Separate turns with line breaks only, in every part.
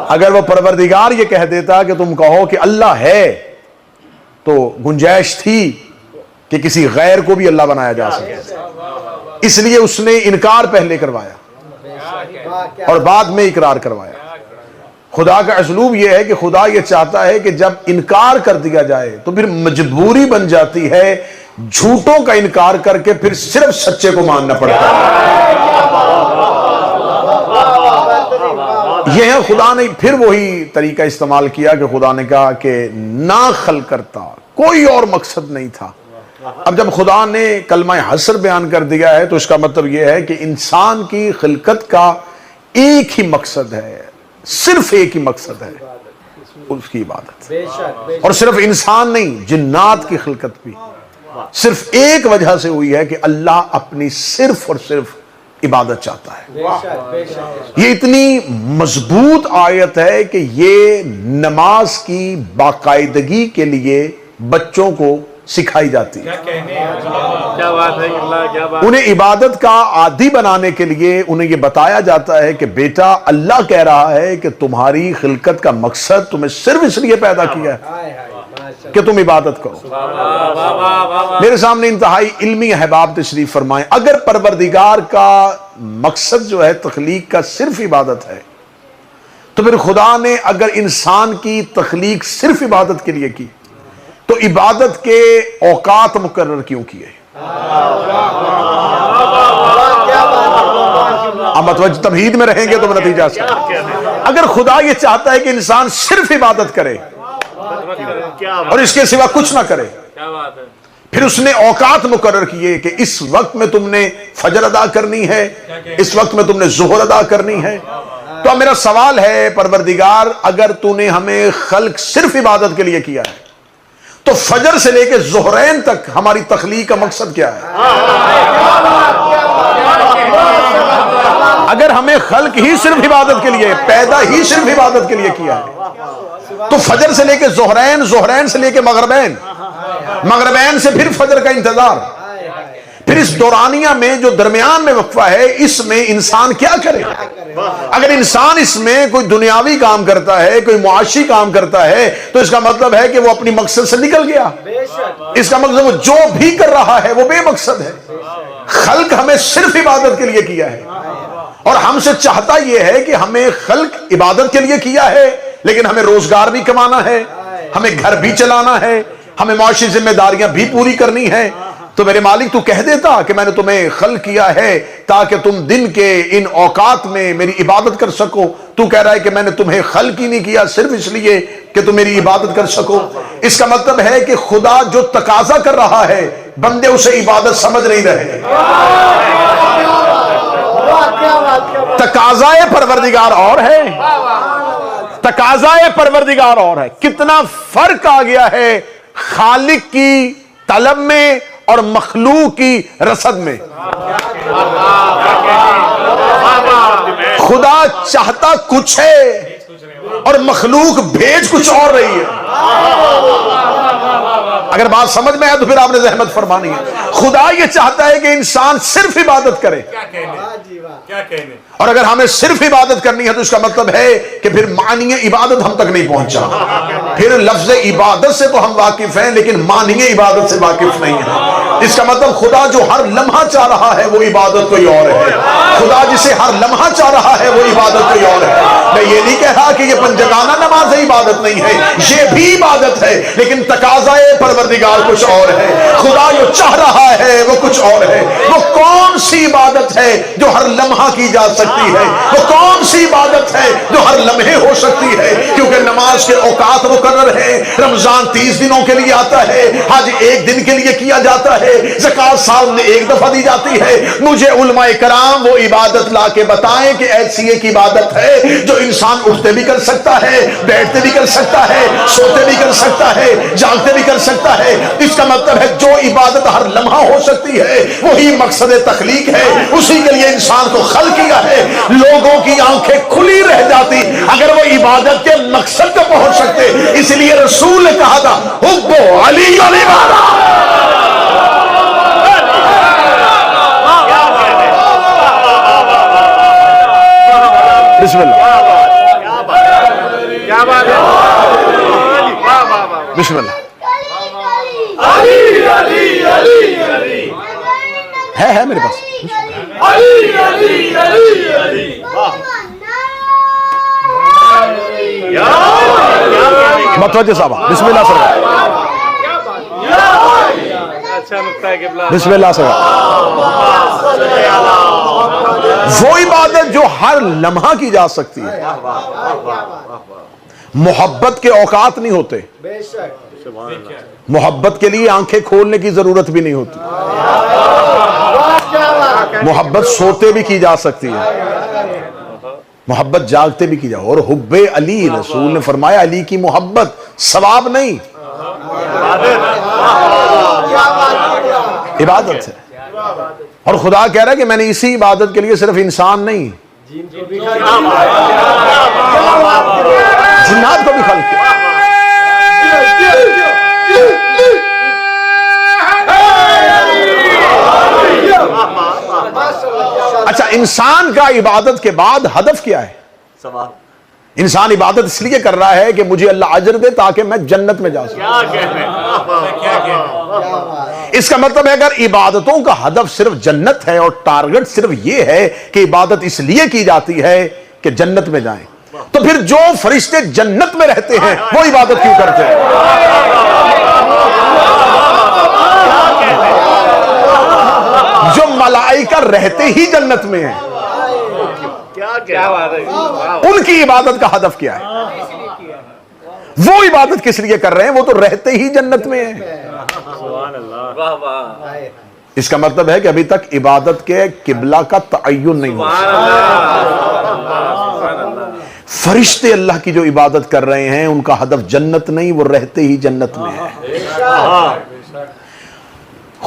اگر وہ پروردگار یہ کہہ دیتا کہ تم کہو کہ اللہ ہے تو گنجائش تھی کہ کسی غیر کو بھی اللہ بنایا جا سکے، اس لیے اس نے انکار پہلے کروایا اور بعد میں اقرار کروایا۔ خدا کا اسلوب یہ ہے کہ خدا یہ چاہتا ہے کہ جب انکار کر دیا جائے تو پھر مجبوری بن جاتی ہے جھوٹوں کا انکار کر کے پھر صرف سچے کو ماننا پڑتا ہے۔ یہ ہے خدا نے پھر وہی طریقہ استعمال کیا کہ خدا نے کہا کہ نہ خلق کرتا، کوئی اور مقصد نہیں تھا۔ اب جب خدا نے کلمہ حصر بیان کر دیا ہے تو اس کا مطلب یہ ہے کہ انسان کی خلقت کا ایک ہی مقصد ہے، صرف ایک ہی مقصد ہے، اس کی عبادت۔ اور صرف انسان نہیں، جنات کی خلقت بھی صرف ایک وجہ سے ہوئی ہے کہ اللہ اپنی صرف اور صرف عبادت چاہتا ہے۔ یہ اتنی مضبوط آیت ہے کہ یہ نماز کی باقاعدگی کے لیے بچوں کو سکھائی جاتی ہے۔ انہیں عبادت کا عادی بنانے کے لیے انہیں یہ بتایا جاتا ہے کہ بیٹا اللہ کہہ رہا ہے کہ تمہاری خلقت کا مقصد تمہیں صرف اس لیے پیدا کیا ہے کہ تم عبادت کرو۔ میرے سامنے انتہائی علمی احباب تشریف فرمائیں، اگر پروردگار کا مقصد جو ہے تخلیق کا صرف عبادت ہے تو پھر خدا نے اگر انسان کی تخلیق صرف عبادت کے لیے کی تو عبادت کے اوقات مقرر کیوں کیے؟ اب متوجہ تمہید میں رہیں گے تو نتیجہ سے اگر خدا یہ چاہتا ہے کہ انسان صرف عبادت کرے اور اس کے سوا کچھ نہ کرے، پھر اس نے اوقات مقرر کیے کہ اس وقت میں تم نے فجر ادا کرنی ہے، اس وقت میں تم نے ظہر ادا کرنی ہے۔ تو اب میرا سوال ہے پروردگار اگر تو نے ہمیں خلق صرف عبادت کے لیے کیا ہے تو فجر سے لے کے ظہرین تک ہماری تخلیق کا مقصد کیا ہے؟ اگر ہمیں خلق ہی صرف عبادت کے لیے، پیدا ہی صرف عبادت کے لیے کیا ہے تو فجر سے لے کے ظہرین، ظہرین سے لے کے مغربین، مغربین سے پھر فجر کا انتظار، پھر اس دورانیہ میں جو درمیان میں وقفہ ہے اس میں انسان کیا کرے؟ اگر انسان اس میں کوئی دنیاوی کام کرتا ہے، کوئی معاشی کام کرتا ہے تو اس کا مطلب ہے کہ وہ اپنی مقصد سے نکل گیا۔ اس کا مطلب وہ جو بھی کر رہا ہے وہ بے مقصد ہے۔ خلق ہمیں صرف عبادت کے لیے کیا ہے اور ہم سے چاہتا یہ ہے کہ ہمیں خلق عبادت کے لیے کیا ہے لیکن ہمیں روزگار بھی کمانا ہے، ہمیں گھر بھی چلانا ہے، ہمیں معاشی ذمہ داریاں بھی پوری کرنی ہے۔ تو میرے مالک تو کہہ دیتا کہ میں نے تمہیں خلق کیا ہے تاکہ تم دن کے ان اوقات میں میری عبادت کر سکو، تو کہہ رہا ہے کہ میں نے تمہیں خلق ہی نہیں کیا صرف اس لیے کہ تم میری عبادت کر سکو۔ اس کا مطلب ہے کہ خدا جو تقاضا کر رہا ہے بندے اسے عبادت سمجھ نہیں رہے۔ تقاضائے پروردگار اور ہے، تقاضائے پروردگار اور ہے۔ کتنا فرق آ گیا ہے خالق کی طلب میں اور مخلوق کی رصد میں۔ خدا چاہتا کچھ ہے اور مخلوق بھیج کچھ اور رہی ہے۔ اگر بات سمجھ میں آئے تو پھر آپ نے زحمت فرمانی ہے۔ خدا یہ چاہتا ہے کہ انسان صرف عبادت کرے، اور اگر ہمیں صرف عبادت کرنی ہے تو اس کا مطلب ہے کہ پھر معنی عبادت ہم تک نہیں پہنچا۔ پھر لفظ عبادت سے تو ہم واقف ہیں لیکن معنی عبادت سے واقف نہیں ہیں۔ اس کا مطلب خدا جو ہر لمحہ چاہ رہا ہے وہ عبادت کوئی اور ہے، خدا جسے ہر لمحہ چاہ رہا ہے وہ عبادت کوئی اور ہے۔ میں یہ نہیں کہہ رہا کہ یہ پنجگانہ نماز عبادت نہیں ہے، یہ بھی عبادت ہے لیکن تقاضائے پروردگار کچھ اور ہے۔ خدا جو چاہ رہا ہے وہ کچھ اور ہے۔ وہ کون سی عبادت ہے جو ہر لمحہ کی جا سکتی ہے؟ وہ کون سی عبادت ہے جو ہر لمحے ہو سکتی ہے؟ کیونکہ نماز کے اوقات مقرر ہیں۔ رمضان 30 دنوں کے لیے آتا ہے، حج 1 دن کے لیے کیا جاتا ہے، زکوٰۃ سال میں 1 دفعہ دی جاتی ہے۔ مجھے علماء کرام وہ عبادت لا کے بتائیں کہ ایسی ایک عبادت ہے جو انسان اٹھتے بھی کر سکتا ہے، بیٹھتے بھی کر سکتا ہے، سوتے بھی کر سکتا ہے، جاگتے بھی کر سکتا ہے۔ اس کا مطلب ہے جو عبادت ہر لمحہ ہو سکتی ہے وہی مقصد تخلیق ہے، اسی کے لیے انسان کو خلق کیا ہے۔ لوگوں کی آنکھیں کھلی رہ جاتی اگر وہ عبادت کے مقصد کو پہنچ سکتے، اس لیے رسول نے کہا تھا حب علی علیہ۔ بسم اللہ۔
کیا بات ہے،
بسم اللہ ہے میرے پاس. متوجہ صاحب بسم اللہ سر.
اچھا نقطہ ہے قبلہ.
بسم اللہ سر. وہ عبادت جو ہر لمحہ کی جا سکتی ہے. محبت کے اوقات نہیں ہوتے. محبت کے لیے آنکھیں کھولنے کی ضرورت بھی نہیں ہوتی. محبت سوتے بھی کی جا سکتی ہے. محبت جاگتے بھی کی جا. اور حب علی، رسول نے فرمایا علی کی محبت ثواب نہیں، عبادت ہے. اور خدا کہہ رہا ہے کہ میں نے اسی عبادت کے لیے صرف انسان نہیں جنات کو بھی خلق کیا. اچھا، انسان کا عبادت کے بعد ہدف کیا ہے؟ انسان عبادت اس لیے کر رہا ہے کہ مجھے اللہ اجر دے تاکہ میں جنت میں جا سکوں. اس کا مطلب ہے اگر عبادتوں کا ہدف صرف جنت ہے اور ٹارگٹ صرف یہ ہے کہ عبادت اس لیے کی جاتی ہے کہ جنت میں جائیں، تو پھر جو فرشتے جنت میں رہتے ہیں وہ عبادت کیوں کرتے ہیں؟ جو ملائکہ رہتے ہی جنت میں ہیں، ان کی عبادت کا ہدف کیا ہے؟ وہ عبادت کس لیے کر رہے ہیں؟ وہ تو رہتے ہی جنت میں ہیں. اس کا مطلب ہے کہ ابھی تک عبادت کے قبلہ کا تعین نہیں ہوا. فرشتے اللہ کی جو عبادت کر رہے ہیں ان کا ہدف جنت نہیں، وہ رہتے ہی جنت میں ہے.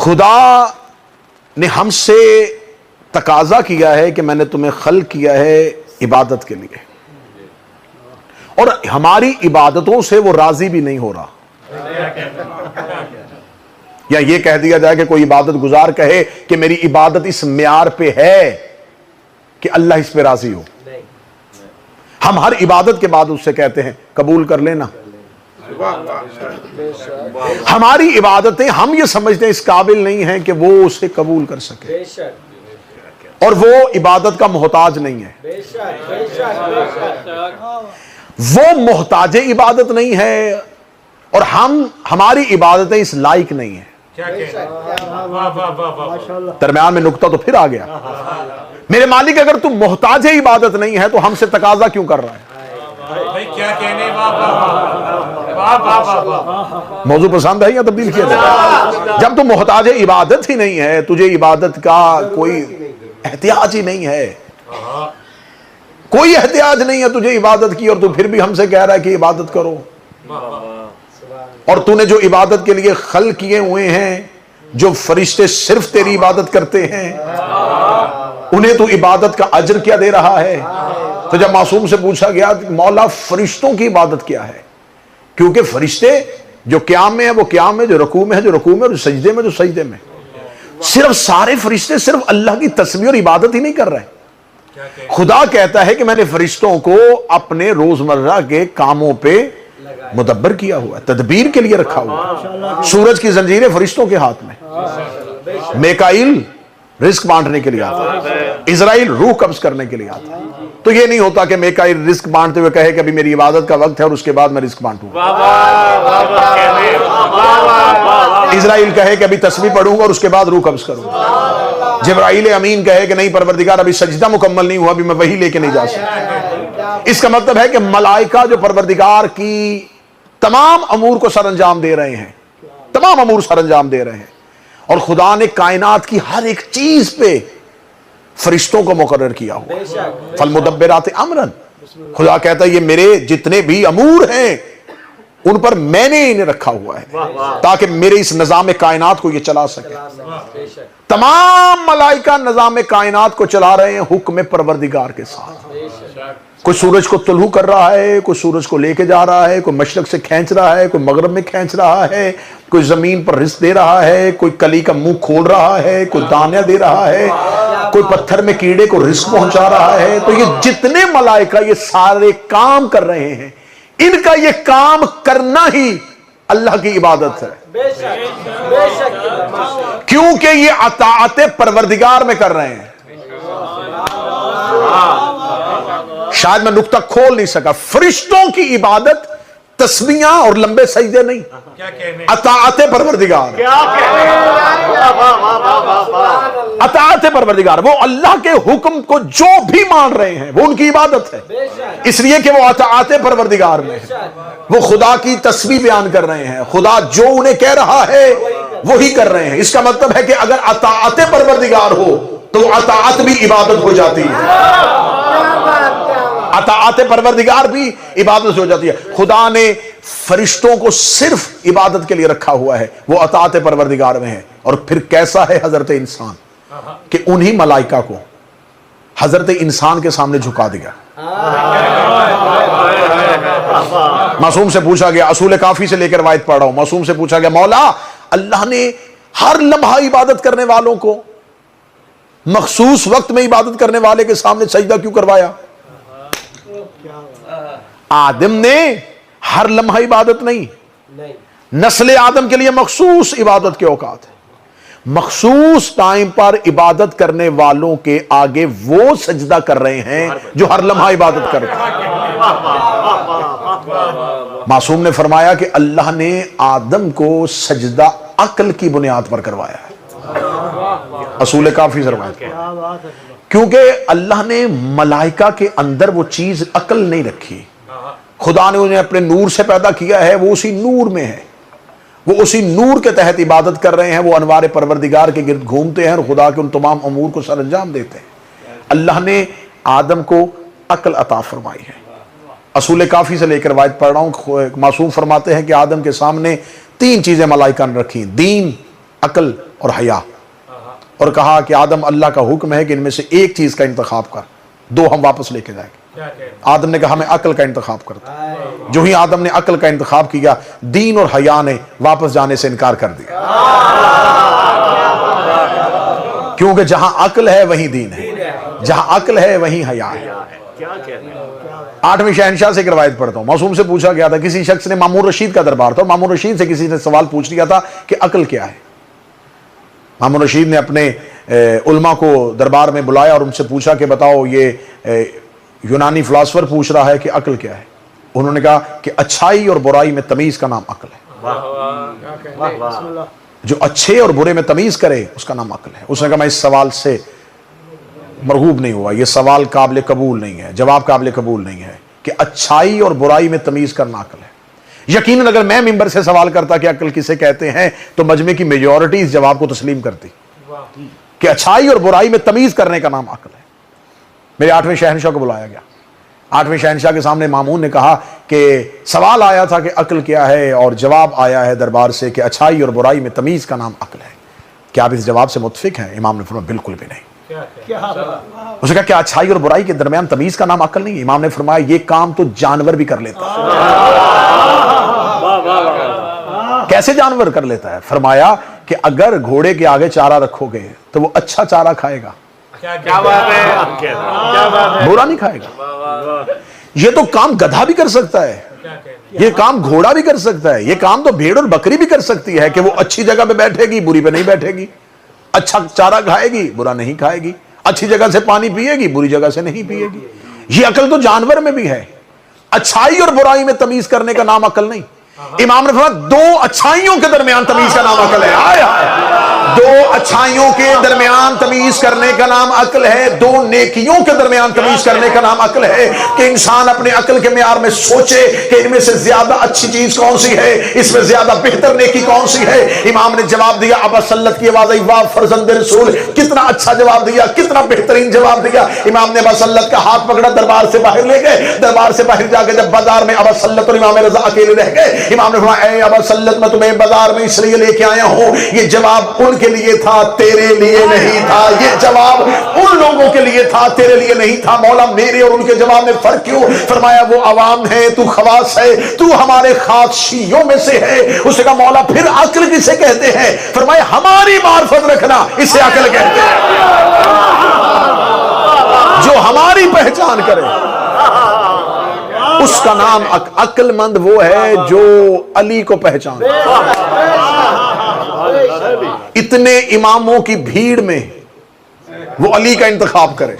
خدا نے ہم سے تقاضا کیا ہے کہ میں نے تمہیں خلق کیا ہے عبادت کے لیے، اور ہماری عبادتوں سے وہ راضی بھی نہیں ہو رہا. یا یہ کہہ دیا جائے کہ کوئی عبادت گزار کہے کہ میری عبادت اس معیار پہ ہے کہ اللہ اس پہ راضی ہو. ہم ہر عبادت کے بعد اس سے کہتے ہیں قبول کر لینا. ہماری عبادتیں ہم یہ سمجھتے ہیں اس قابل نہیں ہیں کہ وہ اسے قبول کر سکے، اور وہ عبادت کا محتاج نہیں ہے. وہ محتاج عبادت نہیں ہے، اور ہماری عبادتیں اس لائق نہیں ہیں. درمیان میں نقطہ تو پھر آ گیا. میرے مالک اگر تم محتاج عبادت نہیں ہے تو ہم سے تقاضا کیوں کر رہا ہے؟ موضوع پسند ہے یا تبدیل کیا جائے؟ جب تم محتاج عبادت ہی نہیں ہے، تجھے عبادت کا کوئی احتیاج ہی نہیں ہے، کوئی احتیاج نہیں ہے تجھے عبادت کی، اور تو پھر بھی ہم سے کہہ رہا ہے کہ عبادت کرو. اور تو نے جو عبادت کے لیے خلق کیے ہوئے ہیں، جو فرشتے صرف تیری عبادت کرتے ہیں، انہیں تو عبادت کا اجر کیا دے رہا ہے؟ تو جب معصوم سے پوچھا گیا مولا فرشتوں کی عبادت کیا ہے، کیونکہ فرشتے جو قیام میں ہے وہ قیام میں، جو رکوع میں ہے جو رکوع میں، جو سجدے میں جو سجدے میں. صرف سارے فرشتے صرف اللہ کی تسبیح اور عبادت ہی نہیں کر رہے. خدا کہتا ہے کہ میں نے فرشتوں کو اپنے روزمرہ کے کاموں پہ مدبر کیا ہوا ہے، تدبیر کے لیے رکھا ہوا. سورج کی زنجیریں فرشتوں کے ہاتھ میں، میکائیل رزق بانٹنے کے لیے آتا ہے، اسرائیل روح قبض کرنے کے لیے آتا ہے. تو یہ نہیں ہوتا کہ میکائیل رزق بانٹتے ہوئے کہے کہ ابھی میری عبادت کا وقت ہے اور اس کے بعد میں رزق بانٹوں. اسرائیل کہے کہ ابھی تسبیح پڑھوں گا اور اس کے بعد روح قبض کروں گا. جبرائیل امین کہے کہ نہیں پروردگار ابھی سجدہ مکمل نہیں ہوا، ابھی میں وحی لے کے نہیں جا سکتا. اس کا مطلب ہے کہ ملائکہ جو پروردگار کی تمام امور کو سر انجام دے رہے ہیں، تمام امور سر انجام دے رہے ہیں، اور خدا نے کائنات کی ہر ایک چیز پہ فرشتوں کو مقرر کیا ہوا. فالمدبرات امرا، خدا کہتا ہے یہ میرے جتنے بھی امور ہیں ان پر میں نے انہیں رکھا ہوا ہے تاکہ میرے اس نظام کائنات کو یہ چلا سکے. تمام ملائکہ نظام کائنات کو چلا رہے ہیں حکم پروردگار کے ساتھ. کوئی سورج کو طلوع کر رہا ہے، کوئی سورج کو لے کے جا رہا ہے، کوئی مشرق سے کھینچ رہا ہے، کوئی مغرب میں کھینچ رہا ہے، کوئی زمین پر رزق دے رہا ہے، کوئی کلی کا منہ کھول رہا ہے، کوئی دانہ دے رہا ہے، کوئی پتھر میں کیڑے کو رزق پہنچا رہا ہے. تو یہ جتنے ملائکہ یہ سارے کام کر رہے ہیں، ان کا یہ کام کرنا ہی اللہ کی عبادت ہے، کیونکہ یہ اطاعت پروردگار میں کر رہے ہیں۔ شاید میں نقطہ کھول نہیں سکا، فرشتوں کی عبادت تسبیحاں اور لمبے سجدے نہیں، اطاعت پروردگار، اطاعت پروردگار، وہ اللہ کے حکم کو جو بھی مان رہے ہیں وہ ان کی عبادت ہے، اس لیے کہ وہ اطاعت پروردگار میں ہے، وہ خدا کی تسبیح بیان کر رہے ہیں، خدا جو انہیں کہہ رہا ہے وہی کر رہے ہیں۔ اس کا مطلب ہے کہ اگر اطاعت پروردگار ہو تو اطاعت بھی عبادت ہو جاتی ہے، اطاعت پروردگار بھی عبادت ہو جاتی ہے۔ خدا نے فرشتوں کو صرف عبادت کے لیے رکھا ہوا ہے، وہ اطاعت پروردگار میں ہے۔ اور پھر کیسا ہے حضرت انسان کہ انہی ملائکہ کو حضرت انسان کے سامنے جھکا دیا۔ معصوم سے پوچھا گیا، اصول کافی سے لے کر روایت پڑھ رہا ہوں، معصوم سے پوچھا گیا مولا اللہ نے ہر لمحہ عبادت کرنے والوں کو مخصوص وقت میں عبادت کرنے والے کے سامنے سجدہ کیوں کروایا؟ آدم نے ہر لمحہ عبادت نہیں، نسل آدم کے لیے مخصوص عبادت کے اوقات ہے، مخصوص ٹائم پر عبادت کرنے والوں کے آگے وہ سجدہ کر رہے ہیں جو ہر لمحہ عبادت کر رہے ہیں۔ معصوم نے فرمایا کہ اللہ نے آدم کو سجدہ عقل کی بنیاد پر کروایا ہے، اصول کافی سے روایت ہے، کیونکہ اللہ نے ملائکہ کے اندر وہ چیز عقل نہیں رکھی، خدا نے انہیں اپنے نور سے پیدا کیا ہے، وہ اسی نور میں ہے، وہ اسی نور کے تحت عبادت کر رہے ہیں، وہ انوار پروردگار کے گرد گھومتے ہیں اور خدا کے ان تمام امور کو سر انجام دیتے ہیں۔ اللہ نے آدم کو عقل عطا فرمائی ہے، اصول کافی سے لے کر روایت پڑھ رہا ہوں، معصوم فرماتے ہیں کہ آدم کے سامنے 3 چیزیں ملائکہ نے رکھی، دین، عقل اور حیا، اور کہا کہ آدم اللہ کا حکم ہے کہ ان میں سے ایک چیز کا انتخاب کر، 2 ہم واپس لے کے جائیں گے۔ آدم نے کہا میں عقل کا انتخاب کرتا، جو ہی آدم نے عقل کا انتخاب کیا، دین اور حیا نے واپس جانے سے انکار کر دیا، کیونکہ جہاں عقل ہے وہیں دین ہے، جہاں عقل ہے وہیں حیا ہے۔ 8ویں شہنشاہ سے ایک روایت پڑھتا ہوں، معصوم سے پوچھا گیا تھا، کسی شخص نے مامون رشید کا دربار تھا، مامون رشید سے کسی نے سوال پوچھ لیا تھا کہ عقل کیا ہے۔ مامون رشید نے اپنے علماء کو دربار میں بلایا اور ان سے پوچھا کہ بتاؤ یہ یونانی فلاسفر پوچھ رہا ہے کہ عقل کیا ہے؟ انہوں نے کہا کہ اچھائی اور برائی میں تمیز کا نام عقل ہے، جو اچھے اور برے میں تمیز کرے اس کا نام عقل ہے۔ اس نے کہا میں اس سوال سے مرغوب نہیں ہوا، یہ سوال قابل قبول نہیں ہے، جواب قابل قبول نہیں ہے کہ اچھائی اور برائی میں تمیز کرنا عقل ہے۔ یقیناً اگر میں ممبر سے سوال کرتا کہ عقل کسے کہتے ہیں تو مجمع کی میجورٹی اس جواب کو تسلیم کرتی کہ اچھائی اور برائی میں تمیز کرنے کا نام عقل ہے۔ میرے 8ویں شہنشاہ کو بلایا گیا، 8ویں شہنشاہ کے سامنے مامون نے کہا کہ سوال آیا تھا کہ عقل کیا ہے، اور جواب آیا ہے دربار سے کہ اچھائی اور برائی میں تمیز کا نام عقل ہے، کیا آپ اس جواب سے متفق ہیں؟ امام نے فرمایا بالکل بھی نہیں۔ اس نے کہا کہ اچھائی اور برائی کے درمیان تمیز کا نام عقل نہیں ہے؟ امام نے فرمایا یہ کام تو جانور بھی کر لیتا ہے۔ کیسے جانور کر لیتا ہے؟ فرمایا کہ اگر گھوڑے کے آگے چارہ رکھو گے تو وہ اچھا چارہ کھائے گا، برا نہیں کھائے گا۔ یہ تو کام گدھا بھی کر سکتا ہے، یہ کام گھوڑا بھی کر سکتا ہے، یہ کام تو بھیڑ اور بکری بھی کر سکتی ہے کہ وہ اچھی جگہ پہ بیٹھے گی، بری پہ نہیں بیٹھے گی، اچھا چارہ کھائے گی، برا نہیں کھائے گی، اچھی جگہ سے پانی پیے گی، بری جگہ سے نہیں پیے گی۔ یہ عقل تو جانور میں بھی ہے۔ اچھائی اور برائی میں تمیز کرنے کا نام عقل نہیں۔ امام نے فرمایا 2 اچھائیوں کے درمیان تمیز کا نام عقل ہے۔ آیا 2 اچھائیوں کے درمیان تمیز کرنے کا نام عقل ہے، 2 نیکیوں کے درمیان تمیز کرنے کا نام عقل ہے، کہ انسان اپنے عقل کے معیار میں سوچے کہ ان میں سے زیادہ اچھی چیز کون سی ہے، اس میں زیادہ بہتر نیکی کون سی ہے۔ امام نے جواب دیا، ابا سلت کی آواز آئی، واہ فرزند رسول، کتنا اچھا جواب دیا، کتنا بہترین جواب دیا۔ امام نے ابا سلت کا ہاتھ پکڑا، دربار سے باہر لے گئے۔ دربار سے باہر جا کے جب بازار میں ابا سلت اور امام رضا اکیلے رہ گئے، امام نے فرمایا اے ابا سلت میں تمہیں بازار میں اس لیے لے کے آیا ہوں، یہ جواب ان کے لیے تھا، تیرے لیے نہیں تھا۔ یہ جواب ان لوگوں کے لیے تھا، تیرے لیے نہیں تھا۔ مولا میرے اور ان کے جواب میں فرق کیوں؟ فرمایا وہ عوام ہے، تو خواص ہے، تو ہمارے خاصیوں میں سے ہے۔ اس نے کہا مولا پھر عقل کسے کہتے ہیں؟ فرمایا ہماری معرفت رکھنا اسے عقل کہتے ہیں، جو ہماری پہچان کرے اس کا نام عقل مند وہ ہے جو علی کو پہچانے. اتنے اماموں کی بھیڑ میں وہ علی کا انتخاب کرے.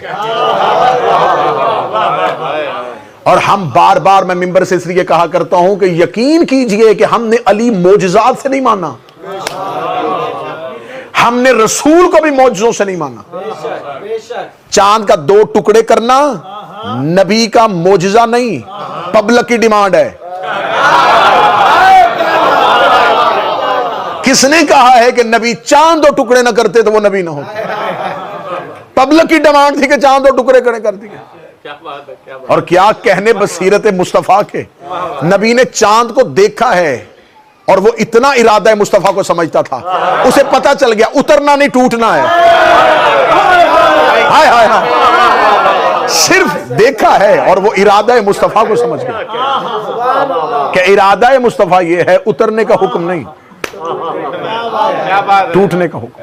اور ہم بار بار میں ممبر سے اس لیے کہا کرتا ہوں کہ یقین کیجئے کہ ہم نے علی معجزات سے نہیں مانا, ہم نے رسول کو بھی معجزوں سے نہیں مانا. چاند کا 2 ٹکڑے کرنا نبی کا معجزہ نہیں, پبلک کی ڈیمانڈ ہے. کس نے کہا ہے کہ نبی چاند 2 ٹکڑے نہ کرتے تو وہ نبی نہ ہوتے؟ پبلک کی ڈیمانڈ تھی کہ چاند 2 ٹکڑے کر دیے. اور کیا کہنے بصیرت مصطفیٰ کے, نبی نے چاند کو دیکھا ہے اور وہ اتنا ارادہ مصطفیٰ کو سمجھتا تھا, اسے پتا چل گیا اترنا نہیں ٹوٹنا ہے. ہائے ہائے ہائے, صرف دیکھا ہے اور وہ ارادہ مصطفیٰ کو سمجھ گیا کہ ارادہ مصطفیٰ یہ ہے, اترنے کا حکم نہیں, ٹوٹنے کا حکم.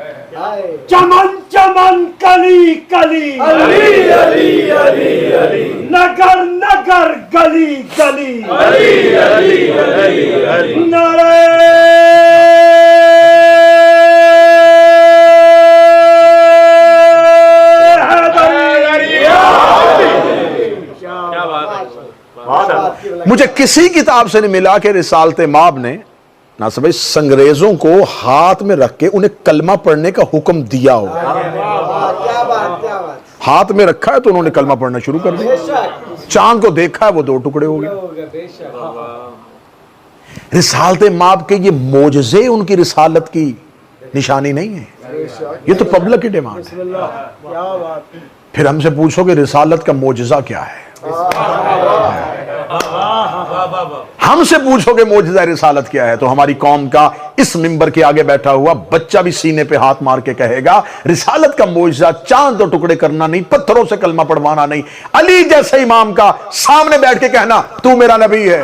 چمن چمن کلی کلی علی علی علی علی, نگر نگر گلی گلی علی علی علی علی, نعرہ
مجھے کسی کتاب سے نہیں ملا کہ رسالت مآب نے ناصبی سنگریزوں کو ہاتھ میں رکھ کے انہیں کلمہ پڑھنے کا حکم دیا ہو. ہاتھ میں رکھا ہے تو انہوں نے کلمہ پڑھنا شروع کر دیا. چاند کو دیکھا ہے وہ 2 ٹکڑے ہو گئے. رسالت مآب کے یہ معجزے ان کی رسالت کی نشانی نہیں ہے, یہ تو پبلک کی ڈیمانڈ ہے. پھر ہم سے پوچھو کہ رسالت کا معجزہ کیا ہے, ہم سے پوچھو کہ معجزہ رسالت کیا ہے, تو ہماری قوم کا اس ممبر کے آگے بیٹھا ہوا بچہ بھی سینے پہ ہاتھ مار کے کہے گا رسالت کا معجزہ چاند 2 ٹکڑے کرنا نہیں, پتھروں سے کلمہ پڑھوانا نہیں, علی جیسے امام کا سامنے بیٹھ کے کہنا تو میرا نبی ہے.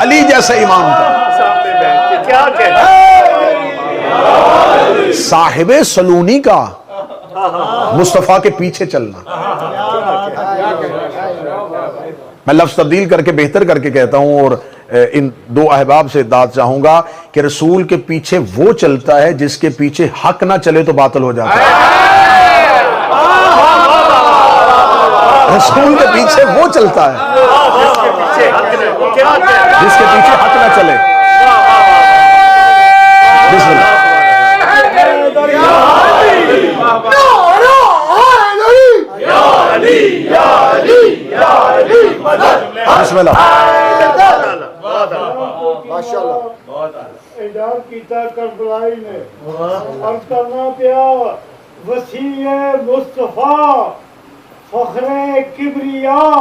علی جیسے امام کا صاحب سلونی کا مصطفیٰ کے پیچھے چلنا. میں لفظ تبدیل کر کے بہتر کر کے کہتا ہوں اور ان 2 احباب سے داد چاہوں گا کہ رسول کے پیچھے وہ چلتا ہے جس کے پیچھے حق نہ چلے تو باطل ہو جاتا ہے. رسول کے پیچھے وہ چلتا ہے جس کے پیچھے حق نہ چلے. بسم اللہ. بسم اللہ.
اعلان کیتا کربلائی نے اور کرنا پیا وسیع مصطفیٰ فخر کبریاء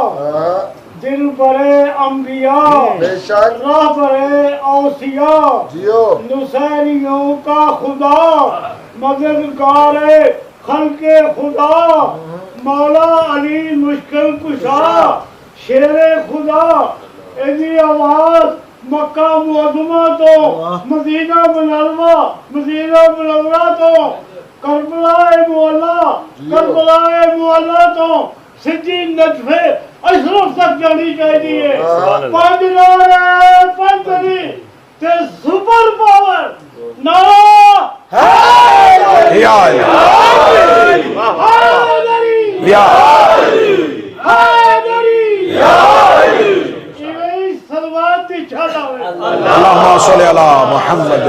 دل برے انبیاء راہ برے اوصیاء نصیریوں کا خدا مددگار خلق خدا مولا علی مشکل کشا شیر خدا. ایسی آواز مکہ معظمہ تو مدینہ منورہ تو کربلا مولا تو سجی نجف اشرف تک جانی چاہیے. پنجری تے سپر پاور نعرہ
اللہم صلی علی محمد.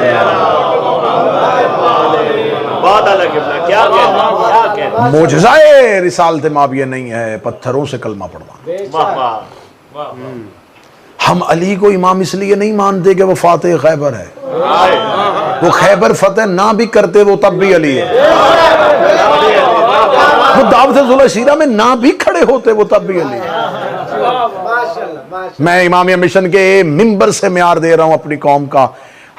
معجزہ رسالت مآب یہ نہیں ہے پتھروں سے کلمہ پڑھوانا. ہم علی کو امام اس لیے نہیں مانتے کہ وہ فاتح خیبر ہے, وہ خیبر فتح نہ بھی کرتے وہ تب بھی علی ہے. وہ دعوت ذوالعشیرہ میں نہ بھی کھڑے ہوتے وہ تب بھی علی ہے. میں امامیہ مشن کے ممبر سے معیار دے رہا ہوں اپنی قوم کا.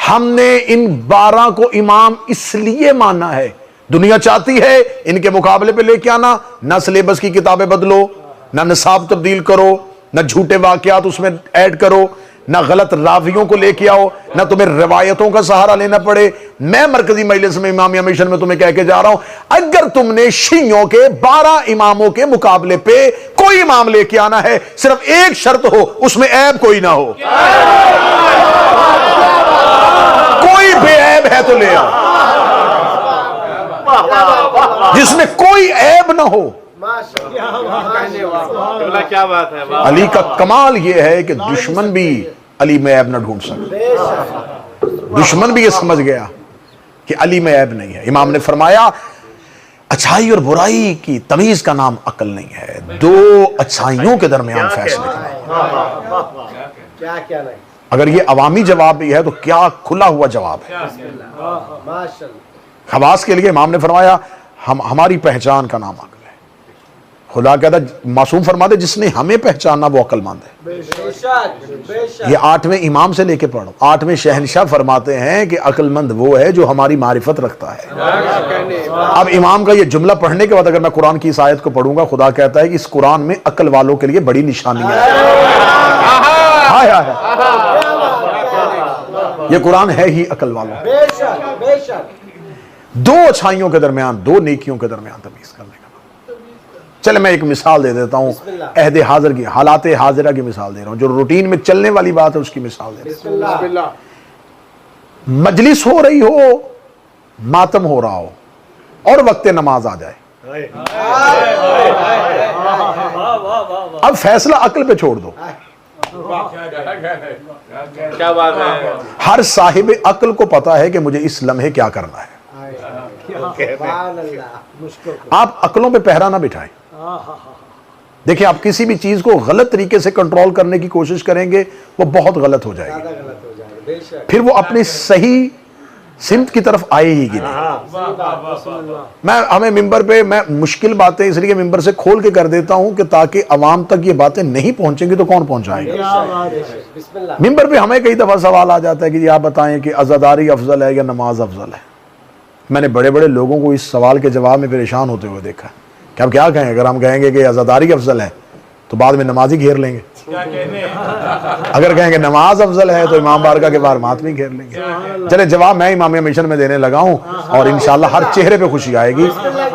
ہم نے ان 12 کو امام اس لیے مانا ہے, دنیا چاہتی ہے ان کے مقابلے پہ لے کے آنا, نہ سلیبس کی کتابیں بدلو, نہ نصاب تبدیل کرو, نہ جھوٹے واقعات اس میں ایڈ کرو, نہ غلط راویوں کو لے کے آؤ، نہ تمہیں روایتوں کا سہارا لینا پڑے۔ میں مرکزی مجلس میں امامیہ مشن میں تمہیں کہہ کے جا رہا ہوں، اگر تم نے شیعوں کے 12 اماموں کے مقابلے پہ کوئی امام لے کے آنا ہے، صرف ایک شرط ہو، اس میں عیب کوئی نہ ہو، کوئی بے عیب ہے تو لے آؤ، جس میں کوئی عیب نہ ہو۔
کیا بات ہے،
علی کا کمال یہ ہے کہ دشمن بھی علی میں عیب نہ ڈھونڈ سکے، دشمن بھی یہ سمجھ گیا کہ علی میں عیب نہیں ہے۔ امام نے فرمایا اچھائی اور برائی کی تمیز کا نام عقل نہیں ہے، دو اچھائیوں کے درمیان فیصلے کرنا۔ اگر یہ عوامی جواب بھی ہے تو کیا کھلا ہوا جواب ہے۔ خواص کے لیے امام نے فرمایا ہماری پہچان کا نام عقل ہے۔ خدا کہتا معصوم فرماتے جس نے ہمیں پہچانا وہ عقل مند ہے۔ یہ 8ویں امام سے لے کے پڑھو، 8ویں شہنشاہ فرماتے ہیں کہ عقل مند وہ ہے جو ہماری معرفت رکھتا ہے۔ اب امام کا یہ جملہ پڑھنے کے بعد اگر میں قرآن کی اس آیت کو پڑھوں گا، خدا کہتا ہے کہ اس قرآن میں عقل والوں کے لیے بڑی نشانی ہے۔ یہ قرآن ہے ہی عقل والوں، دو اچھائیوں کے درمیان، دو نیکیوں کے درمیان تمیز کرنے کا۔ چلے میں ایک مثال دے دیتا ہوں، عہد حاضر کی، حالات حاضرہ کی مثال دے رہا ہوں، جو روٹین میں چلنے والی بات ہے اس کی مثال دے رہا ہوں۔ مجلس ہو رہی ہو، ماتم ہو رہا ہو اور وقت نماز آ جائے، اب فیصلہ عقل پہ چھوڑ دو۔
کیا بات ہے،
ہر صاحب عقل کو پتا ہے کہ مجھے اس لمحے کیا کرنا ہے۔ آپ عقلوں پہ پہرا نہ بٹھائیں۔ دیکھیں آپ کسی بھی چیز کو غلط طریقے سے کنٹرول کرنے کی کوشش کریں گے وہ بہت غلط ہو جائے گی، پھر وہ اپنی صحیح سمت کی طرف آئے ہی گی نہیں۔ ہمیں ممبر پہ میں مشکل باتیں اس لیے ممبر سے کھول کے کر دیتا ہوں کہ تاکہ عوام تک یہ باتیں نہیں پہنچیں گی تو کون پہنچائے گا۔ ممبر پہ ہمیں کئی دفعہ سوال آ جاتا ہے کہ آپ بتائیں کہ عزاداری افضل ہے یا نماز افضل ہے۔ میں نے بڑے بڑے لوگوں کو اس سوال کے جواب میں پریشان ہوتے ہوئے دیکھا کہ ہم کیا کہیں، اگر ہم کہیں گے کہ عزاداری افضل ہے تو بعد میں نمازی گھیر لیں گے، اگر کہیں گے نماز افضل ہے تو امام بارگاہ کے باہر ماتمی گھیر لیں گے۔ چلے جواب میں امامیہ مشن میں دینے لگا ہوں اور انشاءاللہ ہر چہرے پہ خوشی آئے گی۔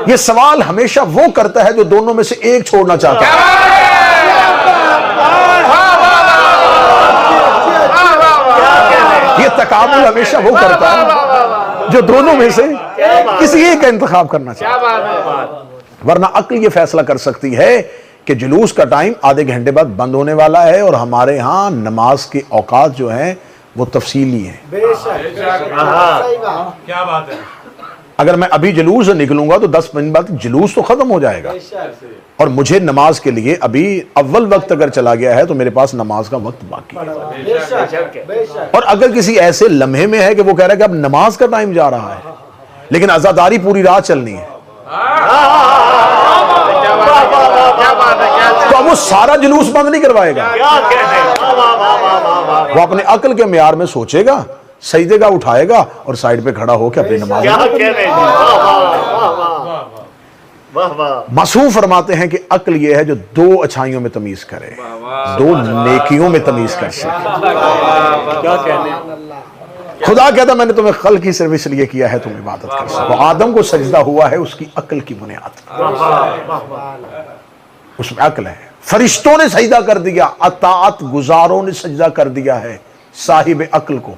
یہ سوال ہمیشہ وہ کرتا ہے جو دونوں میں سے ایک چھوڑنا چاہتا ہے۔ یہ تقابل ہمیشہ وہ کرتا ہے جو دونوں میں سے کسی ایک کا انتخاب کرنا چاہتا ہے، ورنہ عقل یہ فیصلہ کر سکتی ہے کہ جلوس کا ٹائم آدھے گھنٹے بعد بند ہونے والا ہے اور ہمارے ہاں نماز کے اوقات جو ہیں وہ تفصیلی ہیں۔
کیا بات ہے،
اگر میں ابھی جلوس سے نکلوں گا تو 10 منٹ بعد جلوس تو ختم ہو جائے گا، اور مجھے نماز کے لیے ابھی اول وقت اگر چلا گیا ہے تو میرے پاس نماز کا وقت باقی ہے۔ اور اگر کسی ایسے لمحے میں ہے کہ وہ کہہ رہا ہے کہ اب نماز کا ٹائم جا رہا ہے لیکن عزاداری پوری رات چلنی ہے، تو اب وہ سارا جلوس بند نہیں کروائے گا، وہ اپنے عقل کے معیار میں سوچے گا، سجدے کا اٹھائے گا اور سائیڈ پہ کھڑا ہو کے اپنی نماز۔ معصوم فرماتے ہیں کہ عقل یہ ہے جو دو اچھائیوں میں تمیز کرے، دو نیکیوں میں تمیز کر سکے۔ خدا کہتا میں نے تمہیں خلق ہی صرف اس لیے کیا ہے تم عبادت کر سکو۔ آدم کو سجدہ ہوا ہے اس کی عقل کی بنیاد، اس میں عقل ہے۔ فرشتوں نے سجدہ کر دیا، اطاعت گزاروں نے سجدہ کر دیا ہے صاحب عقل کو۔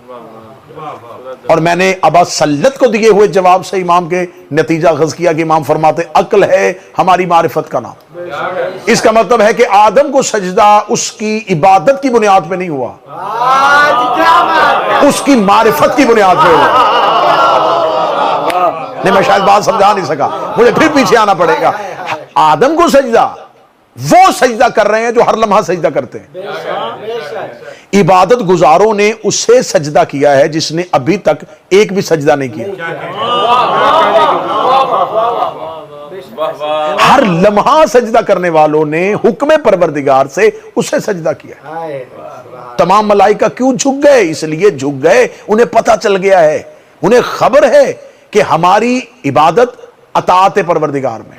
اور میں نے ابا سلت کو دیے ہوئے جواب سے امام کے نتیجہ اخذ کیا کہ امام فرماتے عقل ہے ہماری معرفت کا نام۔ اس کا مطلب ہے کہ آدم کو سجدہ اس کی عبادت کی بنیاد پہ نہیں ہوا، اس کی معرفت کی بنیاد پہ ہوا۔ نہیں میں شاید بات سمجھا نہیں سکا، مجھے پھر پیچھے آنا پڑے گا۔ آدم کو سجدہ وہ سجدہ کر رہے ہیں جو ہر لمحہ سجدہ کرتے ہیں، عبادت گزاروں نے اسے سجدہ کیا ہے جس نے ابھی تک ایک بھی سجدہ نہیں کیا۔ ہر لمحہ سجدہ کرنے والوں نے حکم پروردگار سے اسے سجدہ کیا۔ تمام ملائکہ کیوں جھک گئے؟ اس لیے جھک گئے انہیں پتہ چل گیا ہے، انہیں خبر ہے کہ ہماری عبادت اطاعت پروردگار میں۔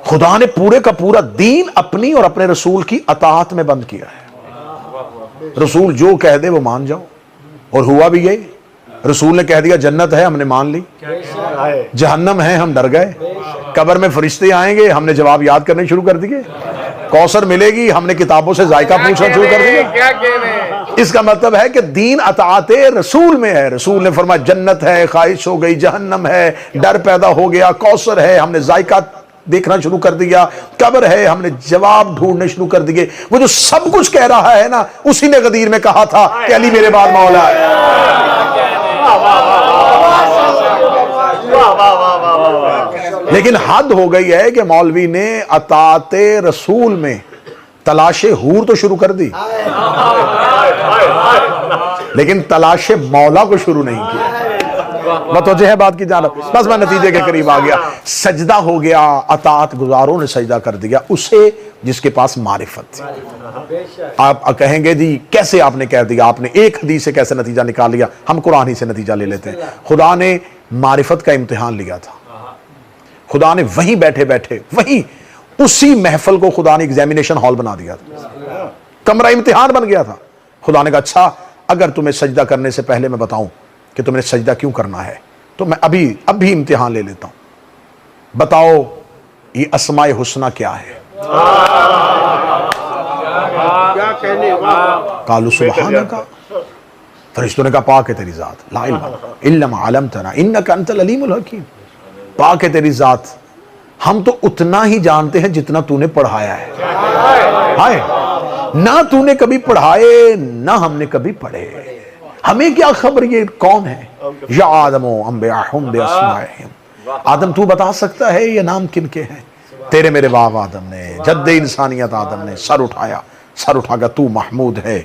خدا نے پورے کا پورا دین اپنی اور اپنے رسول کی اطاعت میں بند کیا ہے۔ رسول جو کہہ دے وہ مان جاؤ، اور ہوا بھی یہی۔ رسول نے کہہ دیا جنت ہے، ہم نے مان لی، جہنم ہے ہم ڈر گئے، قبر میں فرشتے آئیں گے ہم نے جواب یاد کرنے شروع کر دیے، کوثر ملے گی ہم نے کتابوں سے ذائقہ پوچھنا شروع کر دیا۔
کیا کہنے؟
اس کا مطلب ہے کہ دین اطاعت رسول میں ہے۔ رسول نے فرمایا جنت ہے، خواہش ہو گئی، جہنم ہے، ڈر پیدا ہو گیا، کوثر ہے ہم نے ذائقہ دیکھنا شروع کر دیا، قبر ہے ہم نے جواب ڈھونڈنے شروع کر دیے۔ وہ جو سب کچھ کہہ رہا ہے نا، اسی نے غدیر میں کہا تھا کہ علی میرے بعد مولا ہے۔ لیکن حد ہو گئی ہے کہ مولوی نے اطاعت رسول میں تلاش حور تو شروع کر دی، لیکن تلاش مولا کو شروع نہیں کیا۔ متوجہ ہے بات کی جانب؟ بس میں نتیجے کے قریب آ گیا۔ سجدہ ہو گیا، اطاعت گزاروں نے سجدہ کر دیا اسے جس کے پاس معرفت تھی۔ آپ کہیں گے جی کیسے آپ نے کہہ دیا، آپ نے ایک حدیث سے کیسے نتیجہ نکال لیا؟ ہم قرآن ہی سے نتیجہ لے لیتے ہیں۔ خدا نے معرفت کا امتحان لیا تھا، خدا نے وہیں بیٹھے بیٹھے وہیں اسی محفل کو خدا نے ایگزامینیشن ہال بنا دیا تھا، کمرہ امتحان بن گیا تھا۔ خدا نے کہا اچھا اگر تمہیں سجدہ کرنے سے پہلے میں بتاؤں کہ تمہیں سجدہ کیوں کرنا ہے تو میں ابھی امتحان لے لیتا ہوں، بتاؤ یہ اسماء حسنہ کیا ہے؟
کیا کہنے؟
قالوا سبحانک، فرشتوں نے کہا پاک ہے تیری ذات، لا علم الا ما علمتنا انک انت العلیم الحکیم، پاک ہے تیری ذات، ہم تو اتنا ہی جانتے ہیں جتنا تو نے پڑھایا ہے۔ ہائے، نہ تو نے کبھی پڑھائے نہ ہم نے کبھی پڑھے، ہمیں کیا خبر یہ کون ہے؟ یا آدم انبئہم باسمائہم، آدم تو بتا سکتا ہے یہ نام کن کے ہیں؟ تیرے میرے باپ آدم نے، جد انسانیت آدم نے سر اٹھایا، سر اٹھا کر تو محمود ہے،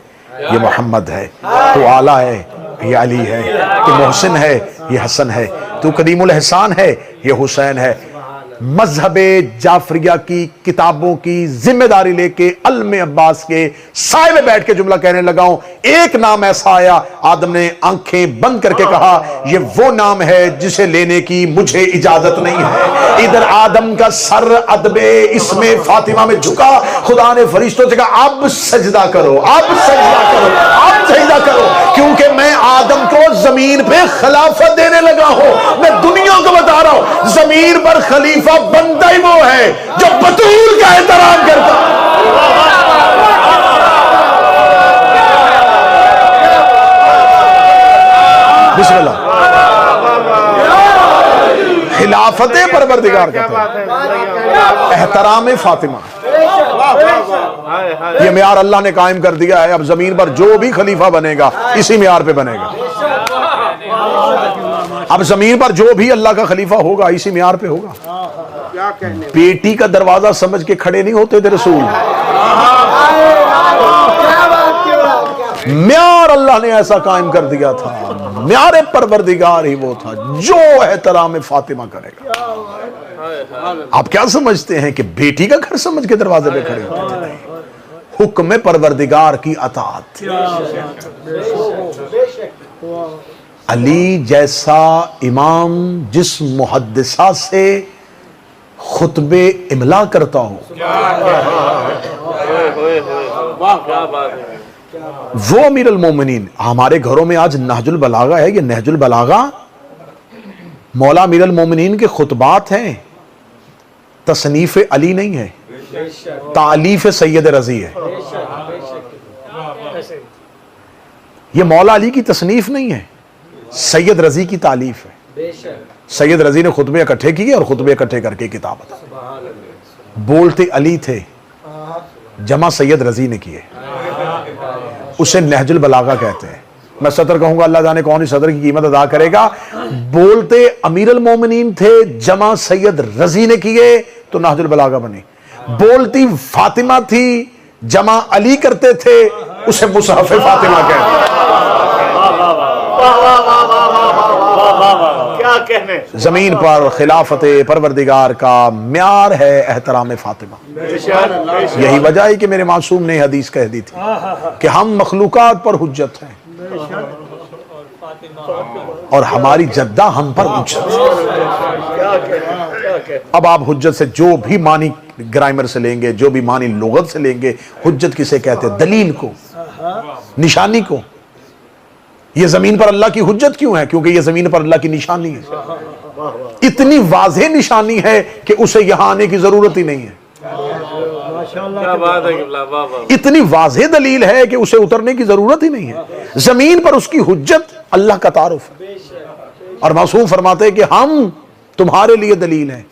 یہ محمد ہے، تو اعلیٰ ہے، یہ علی ہے، تو محسن ہے، یہ حسن ہے، تو قدیم الاحسان ہے، یہ حسین ہے۔ مذہب جعفریہ کی کتابوں کی ذمہ داری لے کے علم عباس کے سائے میں بیٹھ کے جملہ کہنے لگا ہوں، ایک نام ایسا آیا آدم نے آنکھیں بند کر کے کہا یہ وہ نام ہے جسے لینے کی مجھے اجازت نہیں ہے۔ ادھر آدم کا سر ادب اسم فاطمہ میں جھکا، خدا نے فرشتوں سے کہا اب سجدہ کرو، اب سجدہ کرو، اب سجدہ کرو، کیونکہ میں آدم کو زمین پہ خلافت دینے لگا ہوں۔ میں دنیا کو بتا رہا ہوں زمین پر خلیفہ بندہ ہی وہ ہے جو بطول کا احترام کرتا۔ بسم اللہ، خلافت پروردگار کا احترام فاطمہ، یہ معیار اللہ نے قائم کر دیا ہے۔ اب زمین پر جو بھی خلیفہ بنے گا اسی معیار پہ بنے گا، اب زمین پر جو بھی اللہ کا خلیفہ ہوگا اسی معیار پہ ہوگا۔ بیٹی کا دروازہ سمجھ کے کھڑے نہیں ہوتے تھے رسول، معیار اللہ نے ایسا قائم کر دیا تھا، معیار پروردگار ہی وہ تھا جو احترام فاطمہ کرے گا۔ آپ کیا سمجھتے ہیں کہ بیٹی کا گھر سمجھ کے دروازے پہ کھڑے ہوتے تھے؟ نہیں، حکم پروردگار کی اطاعت۔ علی جیسا امام جس محدثہ سے خطبے املا کرتا ہو، وہ امیر المومنین۔ ہمارے گھروں میں آج نہج البلاغہ ہے، یہ نہج البلاغہ مولا امیر المومنین کے خطبات ہیں، تصنیف علی نہیں ہے، تالیف سید رضی ہے۔ یہ مولا علی کی تصنیف نہیں ہے، سید رضی کی تالیف ہے۔ سید رضی نے خطبے اکٹھے کیے اور خطبے اکٹھے کر کے کتاب بتا، بولتے علی تھے، جمع سید رضی نے کیے، اسے نہج البلاغہ کہتے ہیں۔ میں صدر کہوں گا، اللہ جانے کون ہی صدر کی قیمت ادا کرے گا۔ بولتے امیر المومنین تھے، جمع سید رضی نے کیے تو نہج البلاغہ بنی۔ بولتی فاطمہ تھی، جمع علی کرتے تھے، اسے مصحف فاطمہ کہتے ہیں۔
کیا کہنے؟
زمین پر خلافت پروردگار کا معیار ہے احترام فاطمہ۔ یہی وجہ ہے کہ میرے معصوم نے حدیث کہہ دی تھی کہ ہم مخلوقات پر حجت ہیں اور ہماری جدہ ہم پر حجت ہے۔ اب آپ حجت سے جو بھی معنی گرامر سے لیں گے، جو بھی معنی لغت سے لیں گے، حجت کسے کہتے ہیں؟ دلیل کو، نشانی کو. یہ زمین پر اللہ کی حجت کیوں ہے؟ کیونکہ یہ زمین پر اللہ کی نشانی ہے. اتنی واضح نشانی ہے کہ اسے یہاں آنے کی ضرورت ہی نہیں ہے. اتنی واضح دلیل ہے کہ اسے اترنے کی ضرورت ہی نہیں ہے. زمین پر اس کی حجت اللہ کا تعارف ہے. اور معصوم فرماتے ہیں کہ ہم تمہارے لیے دلیل ہیں.